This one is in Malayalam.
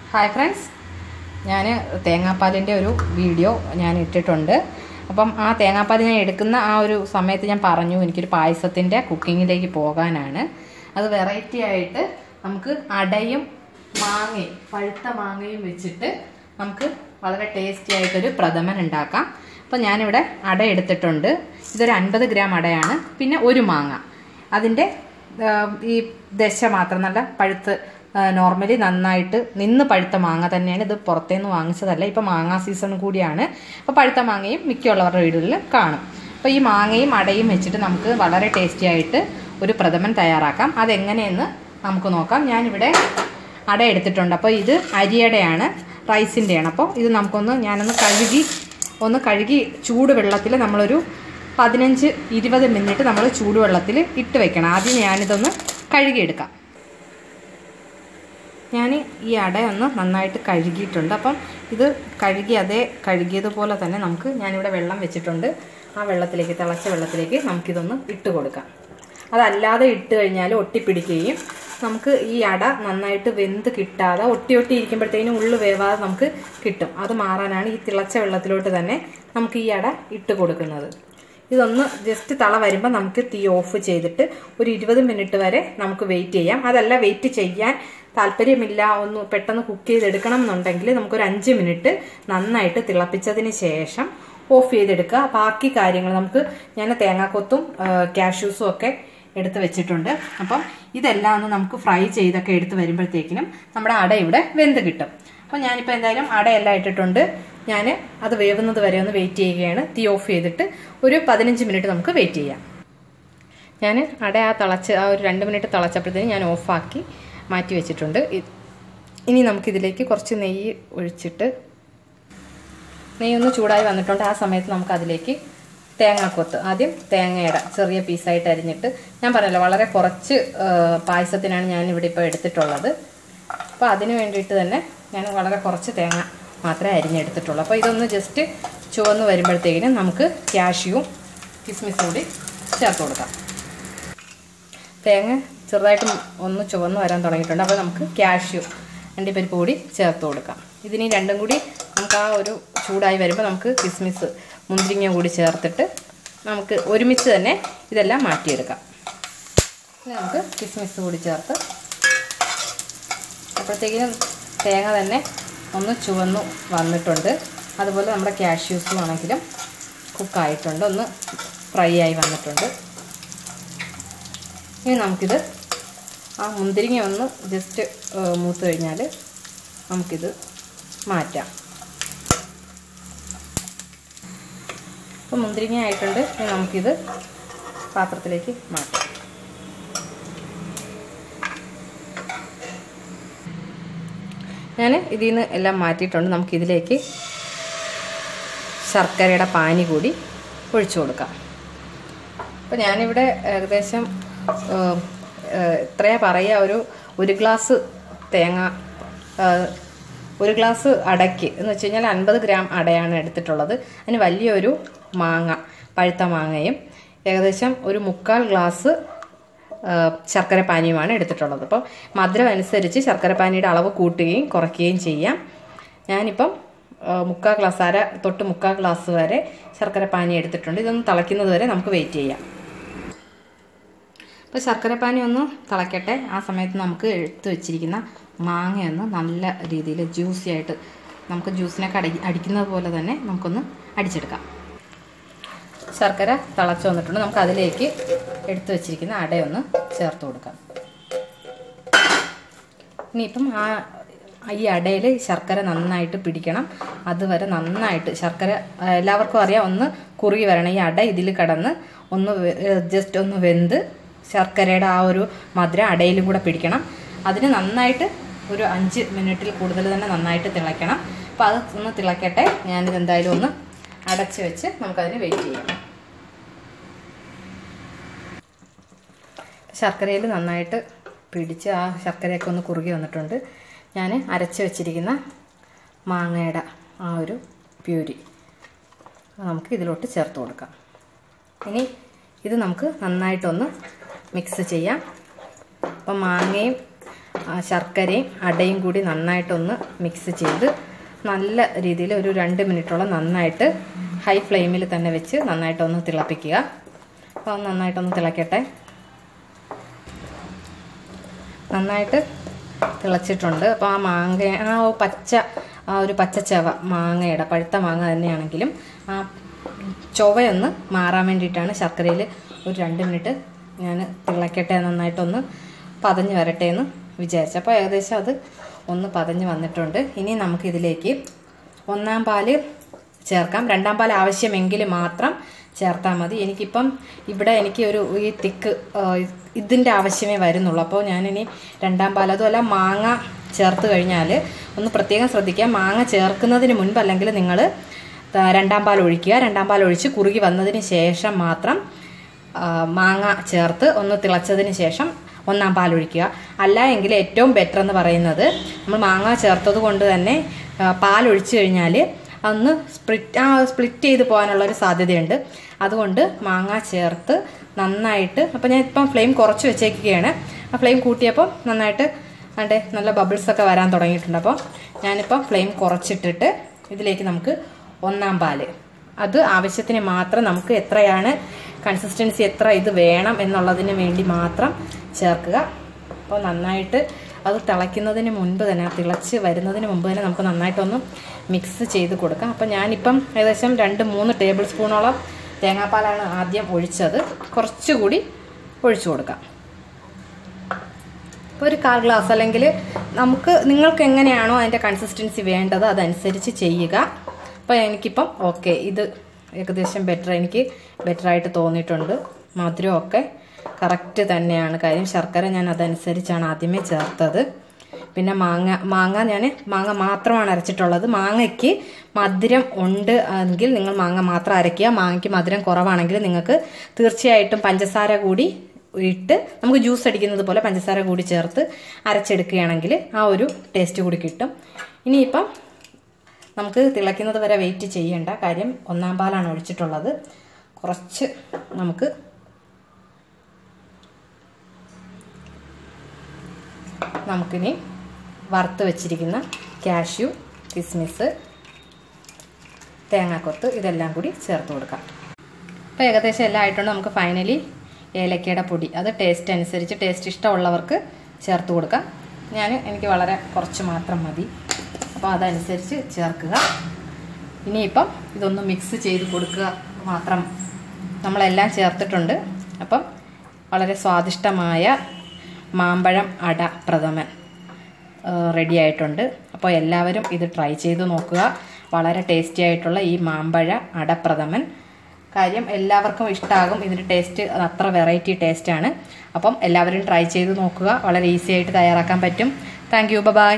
ഹായ് ഫ്രണ്ട്സ്, ഞാൻ തേങ്ങാപ്പാലിൻ്റെ ഒരു വീഡിയോ ഞാൻ ഇട്ടിട്ടുണ്ട്. അപ്പം ആ തേങ്ങാപ്പാൽ ഞാൻ എടുക്കുന്ന ആ ഒരു സമയത്ത് ഞാൻ പറഞ്ഞു എനിക്കൊരു പായസത്തിൻ്റെ കുക്കിങ്ങിലേക്ക് പോകാനാണ്. അത് വെറൈറ്റി ആയിട്ട് നമുക്ക് അടയും മാങ്ങയും പഴുത്ത മാങ്ങയും വെച്ചിട്ട് നമുക്ക് വളരെ ടേസ്റ്റി ആയിട്ടൊരു പ്രഥമൻ ഉണ്ടാക്കാം. അപ്പം ഞാനിവിടെ അട എടുത്തിട്ടുണ്ട്. ഇതൊരു 50 ഗ്രാം അടയാണ്. പിന്നെ ഒരു മാങ്ങ, അതിൻ്റെ ഈ ദശ മാത്രം നല്ല പഴുത്ത് നോർമലി നന്നായിട്ട് നിന്ന് പഴുത്ത മാങ്ങ തന്നെയാണ്. ഇത് പുറത്തേന്ന് വാങ്ങിച്ചതല്ല. ഇപ്പം മാങ്ങാ സീസൺ കൂടിയാണ്. അപ്പോൾ പഴുത്ത മാങ്ങയും മിക്കുള്ളവരുടെ വീടുകളിൽ കാണും. അപ്പോൾ ഈ മാങ്ങയും അടയും വെച്ചിട്ട് നമുക്ക് വളരെ ടേസ്റ്റി ആയിട്ട് ഒരു പ്രഥമൻ തയ്യാറാക്കാം. അതെങ്ങനെയെന്ന് നമുക്ക് നോക്കാം. ഞാനിവിടെ അട എടുത്തിട്ടുണ്ട്. അപ്പോൾ ഇത് അരിയടയാണ്, റൈസിൻ്റെയാണ്. അപ്പോൾ ഇത് ഞാനൊന്ന് കഴുകി ചൂടുവെള്ളത്തിൽ നമ്മളൊരു 15-20 മിനിറ്റ് നമ്മൾ ചൂടുവെള്ളത്തിൽ ഇട്ട് വെക്കണം. ആദ്യം ഞാനിതൊന്ന് കഴുകിയെടുക്കാം. ഞാൻ ഈ അട ഒന്ന് നന്നായിട്ട് കഴുകിയിട്ടുണ്ട്. അപ്പം ഇത് കഴുകിയതുപോലെ തന്നെ ഞാനിവിടെ വെള്ളം വെച്ചിട്ടുണ്ട്. ആ വെള്ളത്തിലേക്ക്, തിളച്ച വെള്ളത്തിലേക്ക് നമുക്കിതൊന്ന് ഇട്ട് കൊടുക്കാം. അതല്ലാതെ ഇട്ട് കഴിഞ്ഞാൽ ഒട്ടിപ്പിടിക്കുകയും നമുക്ക് ഈ അട നന്നായിട്ട് വെന്ത് കിട്ടാതെ ഒട്ടി ഇരിക്കുമ്പോഴത്തേനും ഉള്ളു വേവാതെ നമുക്ക് കിട്ടും. അത് മാറാനാണ് ഈ തിളച്ച വെള്ളത്തിലോട്ട് തന്നെ നമുക്ക് ഈ അട ഇട്ട് കൊടുക്കുന്നത്. ഇതൊന്ന് ജസ്റ്റ് തള വരുമ്പോൾ നമുക്ക് തീ ഓഫ് ചെയ്തിട്ട് ഒരു 20 മിനിറ്റ് വരെ നമുക്ക് വെയിറ്റ് ചെയ്യാം. അതല്ല വെയിറ്റ് ചെയ്യാൻ താല്പര്യമില്ല, ഒന്ന് പെട്ടെന്ന് കുക്ക് ചെയ്തെടുക്കണം എന്നുണ്ടെങ്കിൽ നമുക്കൊരു 5 മിനിറ്റ് നന്നായിട്ട് തിളപ്പിച്ചതിന് ശേഷം ഓഫ് ചെയ്തെടുക്കുക. ബാക്കി കാര്യങ്ങൾ ഞാൻ തേങ്ങാക്കൊത്തും കാഷ്യൂസും ഒക്കെ എടുത്ത് വെച്ചിട്ടുണ്ട്. അപ്പം ഇതെല്ലാം ഒന്ന് നമുക്ക് ഫ്രൈ ചെയ്തൊക്കെ എടുത്ത് വരുമ്പോഴത്തേക്കിനും നമ്മുടെ അട ഇവിടെ വെന്ത് കിട്ടും. അപ്പം ഞാനിപ്പോൾ എന്തായാലും അടയെല്ലാം ഇട്ടിട്ടുണ്ട്. ഞാൻ അത് വേവുന്നത് വരെ ഒന്ന് വെയിറ്റ് ചെയ്യുകയാണ്. തീ ഓഫ് ചെയ്തിട്ട് ഒരു 15 മിനിറ്റ് നമുക്ക് വെയിറ്റ് ചെയ്യാം. ഞാൻ അട ഒരു 2 മിനിറ്റ് തിളച്ചപ്പോഴത്തേനും ഞാൻ ഓഫാക്കി മാറ്റി വെച്ചിട്ടുണ്ട്. ഇനി നമുക്കിതിലേക്ക് കുറച്ച് നെയ്യ് ഒഴിച്ചിട്ട്, നെയ്യൊന്ന് ചൂടായി വന്നിട്ടുണ്ട്. ആ സമയത്ത് നമുക്കതിലേക്ക് തേങ്ങാക്കൊത്ത്, ആദ്യം തേങ്ങയുടെ ചെറിയ പീസായിട്ട് അരിഞ്ഞിട്ട്, ഞാൻ പറഞ്ഞല്ലോ വളരെ കുറച്ച് പായസത്തിനാണ് ഞാനിവിടെ ഇപ്പോൾ എടുത്തിട്ടുള്ളത്. അപ്പോൾ അതിന് വേണ്ടിയിട്ട് തന്നെ ഞാൻ വളരെ കുറച്ച് തേങ്ങ മാത്രമേ അരിഞ്ഞെടുത്തിട്ടുള്ളൂ. അപ്പോൾ ഇതൊന്ന് ജസ്റ്റ് ചുവന്ന് വരുമ്പോഴത്തേക്കിനും നമുക്ക് കാഷ്യൂവും കിസ്മിസും കൂടി ചേർത്ത് കൊടുക്കാം. തേങ്ങ ചെറുതായിട്ട് ഒന്ന് ചുവന്ന് വരാൻ തുടങ്ങിയിട്ടുണ്ട്. അപ്പോൾ നമുക്ക് കാഷ്യൂ അണ്ടിപ്പരിപ്പ് കൂടി ചേർത്ത് കൊടുക്കാം. ഇതിനി രണ്ടും കൂടി നമുക്ക് ആ ഒരു ചൂടായി വരുമ്പോൾ നമുക്ക് കിസ്മിസ് മുന്തിരിങ്ങ കൂടി ചേർത്തിട്ട് നമുക്ക് ഒരുമിച്ച് തന്നെ ഇതെല്ലാം മാറ്റിയെടുക്കാം. ഇനി നമുക്ക് കിസ്മിസ് കൂടി ചേർത്ത് അപ്പോഴത്തേക്കിനും തേങ്ങ തന്നെ ഒന്ന് ചുവന്നു വന്നിട്ടുണ്ട്. അതുപോലെ നമ്മുടെ കാഷ്യൂസും ആണെങ്കിലും കുക്കായിട്ടുണ്ട്, ഒന്ന് ഫ്രൈ ആയി വന്നിട്ടുണ്ട്. ഇനി നമുക്കിത് ആ മുന്തിരിങ്ങ ഒന്ന് ജസ്റ്റ് മൂത്ത് കഴിഞ്ഞാൽ നമുക്കിത് മാറ്റാം. അപ്പോൾ മുന്തിരിങ്ങ ആയിട്ടുണ്ട്. ഇനി നമുക്കിത് പാത്രത്തിലേക്ക് മാറ്റാം. ഞാൻ ഇതിൽ നിന്ന് എല്ലാം മാറ്റിയിട്ടുണ്ട്. നമുക്കിതിലേക്ക് ശർക്കരയുടെ പാനി കൂടി ഒഴിച്ചു കൊടുക്കാം. അപ്പോൾ ഞാനിവിടെ ഏകദേശം എത്രയാ പറയുക, ഒരു ഗ്ലാസ് തേങ്ങ, ഒരു ഗ്ലാസ് അടയ്ക്ക് എന്ന് വെച്ച് കഴിഞ്ഞാൽ 50 ഗ്രാം അടയാണ് എടുത്തിട്ടുള്ളത്. അതിന് വലിയൊരു മാങ്ങ, പഴുത്ത മാങ്ങയും ഏകദേശം ഒരു 3/4 ഗ്ലാസ് ശർക്കര പാനിയുമാണ് എടുത്തിട്ടുള്ളത്. അപ്പം മധുരം അനുസരിച്ച് ശർക്കര പാനിയുടെ അളവ് കൂട്ടുകയും കുറയ്ക്കുകയും ചെയ്യാം. ഞാനിപ്പം 3/4 ഗ്ലാസ്, 3/4 ഗ്ലാസ് വരെ ശർക്കര പാനി എടുത്തിട്ടുണ്ട്. ഇതൊന്ന് തിളയ്ക്കുന്നത് വരെ നമുക്ക് വെയിറ്റ് ചെയ്യാം. അപ്പോൾ ശർക്കര പാനി ഒന്ന് തിളയ്ക്കട്ടെ. ആ സമയത്ത് നമുക്ക് എടുത്ത് വെച്ചിരിക്കുന്ന മാങ്ങയൊന്ന് നല്ല രീതിയിൽ ജ്യൂസി ആയിട്ട്, നമുക്ക് ജ്യൂസിനൊക്കെ അടിക്കുന്നത് പോലെ തന്നെ നമുക്കൊന്ന് അടിച്ചെടുക്കാം. ശർക്കര തിളച്ച് വന്നിട്ടുണ്ട്. നമുക്ക് അതിലേക്ക് എടുത്തു വെച്ചിരിക്കുന്ന അടയൊന്ന് ചേർത്ത് കൊടുക്കാം. ഇനിയിപ്പം ഈ അടയിൽ ശർക്കര നന്നായിട്ട് പിടിക്കണം. അതുവരെ നന്നായിട്ട് ശർക്കര എല്ലാവർക്കും അറിയാം, ഒന്ന് കുറുകി വരണം. ഈ അട ഇതിൽ കിടന്ന് ജസ്റ്റ് ഒന്ന് വെന്ത് ശർക്കരയുടെ ആ ഒരു മധുരം അടയിലും കൂടെ പിടിക്കണം. അതിന് നന്നായിട്ട് ഒരു 5 മിനിറ്റിൽ കൂടുതൽ തന്നെ നന്നായിട്ട് തിളയ്ക്കണം. അപ്പോൾ അത് ഒന്ന് തിളയ്ക്കട്ടെ. ഞാനിത് എന്തായാലും ഒന്ന് അടച്ച് വെച്ച് നമുക്കതിന് വെയിറ്റ് ചെയ്യാം. ശർക്കരയിൽ നന്നായിട്ട് പിടിച്ച് ആ ശർക്കരയൊക്കെ ഒന്ന് കുറുകി വന്നിട്ടുണ്ട്. ഞാൻ അരച്ച് വെച്ചിരിക്കുന്ന മാങ്ങയുടെ ആ ഒരു പ്യൂരി നമുക്ക് ഇതിലോട്ട് ചേർത്ത് കൊടുക്കാം. ഇനി ഇത് നമുക്ക് നന്നായിട്ടൊന്ന് മിക്സ് ചെയ്യാം. അപ്പം മാങ്ങയും ശർക്കരയും അടയും കൂടി നന്നായിട്ടൊന്ന് മിക്സ് ചെയ്ത് നല്ല രീതിയിൽ ഒരു 2 മിനിറ്റോളം നന്നായിട്ട് ഹൈ ഫ്ലെയിമിൽ തന്നെ വെച്ച് നന്നായിട്ടൊന്ന് തിളപ്പിക്കുക. അപ്പോൾ നന്നായിട്ടൊന്ന് തിളക്കട്ടെ. നന്നായിട്ട് തിളച്ചിട്ടുണ്ട്. അപ്പോൾ ആ മാങ്ങ ഒരു പച്ചച്ചവ മാങ്ങയുടെ പഴുത്ത മാങ്ങ തന്നെയാണെങ്കിലും ആ ചൊവയൊന്ന് മാറാൻ വേണ്ടിയിട്ടാണ് ശർക്കരയിൽ ഒരു 2 മിനിറ്റ് ഞാൻ തിളക്കട്ടെ, നന്നായിട്ടൊന്ന് പതഞ്ഞ് വരട്ടെ എന്ന് വിചാരിച്ചു. അപ്പോൾ ഏകദേശം അത് ഒന്ന് പതഞ്ഞ് വന്നിട്ടുണ്ട്. ഇനി നമുക്കിതിലേക്ക് 1-ാം പാല് ചേർക്കാം. 2-ാം പാൽ ആവശ്യമെങ്കിൽ മാത്രം ചേർത്താൽ മതി. എനിക്കിപ്പം ഇവിടെ എനിക്ക് ഈ തിക്ക് ഇതിൻ്റെ ആവശ്യമേ വരുന്നുള്ളൂ. അപ്പോൾ ഞാനിനി 2-ാം പാൽ, അതുമല്ല മാങ്ങ ചേർത്ത് കഴിഞ്ഞാൽ ഒന്ന് പ്രത്യേകം ശ്രദ്ധിക്കുക. മാങ്ങ ചേർക്കുന്നതിന് മുൻപ് അല്ലെങ്കിൽ നിങ്ങൾ 2-ാം പാൽ ഒഴിക്കുക. 2-ാം പാൽ ഒഴിച്ച് കുറുകി വന്നതിന് ശേഷം മാത്രം മാങ്ങ ചേർത്ത് ഒന്ന് തിളച്ചതിന് ശേഷം 1-ാം പാൽ ഒഴിക്കുക. അല്ല എങ്കിൽ ഏറ്റവും ബെറ്റർ എന്ന് പറയുന്നത് നമ്മൾ മാങ്ങ ചേർത്തത് കൊണ്ട് തന്നെ പാൽ ഒഴിച്ചു കഴിഞ്ഞാൽ ഒന്ന് സ്പ്ലിറ്റ് ചെയ്ത് പോകാനുള്ളൊരു സാധ്യതയുണ്ട്. അതുകൊണ്ട് മാങ്ങ ചേർത്ത് നന്നായിട്ട്, അപ്പോൾ ഞാൻ ഇപ്പം ഫ്ലെയിം കുറച്ച് വെച്ചേക്കുകയാണ്. ആ ഫ്ലെയിം കൂട്ടിയപ്പോൾ നന്നായിട്ട് നല്ല ബബിൾസൊക്കെ വരാൻ തുടങ്ങിയിട്ടുണ്ട്. അപ്പോൾ ഞാനിപ്പം ഫ്ലെയിം കുറച്ചിട്ടിട്ട് ഇതിലേക്ക് നമുക്ക് 1-ാം പാല്, അത് ആവശ്യത്തിന് മാത്രം നമുക്ക് എത്രയാണ് കൺസിസ്റ്റൻസി, എത്ര ഇത് വേണം എന്നുള്ളതിന് വേണ്ടി മാത്രം ചേർക്കുക. അപ്പോൾ നന്നായിട്ട് അത് തിളയ്ക്കുന്നതിന് മുൻപ് തന്നെ, തിളച്ച് വരുന്നതിന് മുമ്പ് തന്നെ നമുക്ക് നന്നായിട്ടൊന്ന് മിക്സ് ചെയ്ത് കൊടുക്കാം. അപ്പോൾ ഞാനിപ്പം ഏകദേശം 2-3 ടേബിൾ സ്പൂണോളം തേങ്ങാപ്പാലാണ് ആദ്യം ഒഴിച്ചത്. കുറച്ചുകൂടി ഒഴിച്ചു കൊടുക്കാം. ഇപ്പോൾ ഒരു 1/4 ഗ്ലാസ്, അല്ലെങ്കിൽ നിങ്ങൾക്ക് എങ്ങനെയാണോ അതിൻ്റെ കൺസിസ്റ്റൻസി വേണ്ടത് അതനുസരിച്ച് ചെയ്യുക. അപ്പോൾ എനിക്കിപ്പം ഓക്കെ, ഇത് ഏകദേശം എനിക്ക് ബെറ്ററായിട്ട് തോന്നിയിട്ടുണ്ട്. മധുരമൊക്കെ കറക്റ്റ് തന്നെയാണ്. കാര്യം ശർക്കര ഞാൻ അതനുസരിച്ചാണ് ആദ്യമേ ചേർത്തത്. പിന്നെ മാങ്ങ മാത്രമാണ് അരച്ചിട്ടുള്ളത്. മാങ്ങയ്ക്ക് മധുരം ഉണ്ട് എങ്കിൽ നിങ്ങൾ മാങ്ങ മാത്രം അരയ്ക്കുക. മാങ്ങയ്ക്ക് മധുരം കുറവാണെങ്കിൽ നിങ്ങൾക്ക് തീർച്ചയായിട്ടും പഞ്ചസാര കൂടി ഇട്ട്, നമുക്ക് ജ്യൂസ് അടിക്കുന്നത് പോലെ പഞ്ചസാര കൂടി ചേർത്ത് അരച്ചെടുക്കുകയാണെങ്കിൽ ആ ഒരു ടേസ്റ്റ് കൂടി കിട്ടും. ഇനിയിപ്പം നമുക്ക് തിളയ്ക്കുന്നത് വരെ വെയിറ്റ് ചെയ്യേണ്ട. കാര്യം 1-ാം പാലാണ് ഒഴിച്ചിട്ടുള്ളത്. കുറച്ച് നമുക്കിനി വറുത്ത് വെച്ചിരിക്കുന്ന കാഷ്യൂ, കിസ്മിസ്, തേങ്ങാക്കൊത്ത് ഇതെല്ലാം കൂടി ചേർത്ത് കൊടുക്കാം. അപ്പോൾ ഏകദേശം എല്ലാം ആയിട്ടുണ്ട്. നമുക്ക് ഫൈനലി ഏലക്കയുടെ പൊടി, അത് ടേസ്റ്റ് അനുസരിച്ച്, ടേസ്റ്റ് ഇഷ്ടമുള്ളവർക്ക് ചേർത്ത് കൊടുക്കാം. എനിക്ക് വളരെ കുറച്ച് മാത്രം മതി. അപ്പോൾ അതനുസരിച്ച് ചേർക്കുക. ഇനിയിപ്പം ഇതൊന്ന് മിക്സ് ചെയ്ത് കൊടുക്കുക മാത്രം. നമ്മളെല്ലാം ചേർത്തിട്ടുണ്ട്. അപ്പം വളരെ സ്വാദിഷ്ടമായ മാമ്പഴം അട പ്രഥമൻ റെഡി ആയിട്ടുണ്ട്. അപ്പോൾ എല്ലാവരും ഇത് ട്രൈ ചെയ്ത് നോക്കുക. വളരെ ടേസ്റ്റി ആയിട്ടുള്ള ഈ മാമ്പഴ അട പ്രഥമൻ, കാര്യം എല്ലാവർക്കും ഇഷ്ടമാകും. ഇതിൻ്റെ ടേസ്റ്റ് അത്ര വെറൈറ്റി ടേസ്റ്റാണ്. അപ്പം എല്ലാവരും ട്രൈ ചെയ്ത് നോക്കുക. വളരെ ഈസി ആയിട്ട് തയ്യാറാക്കാൻ പറ്റും. Thank you, by.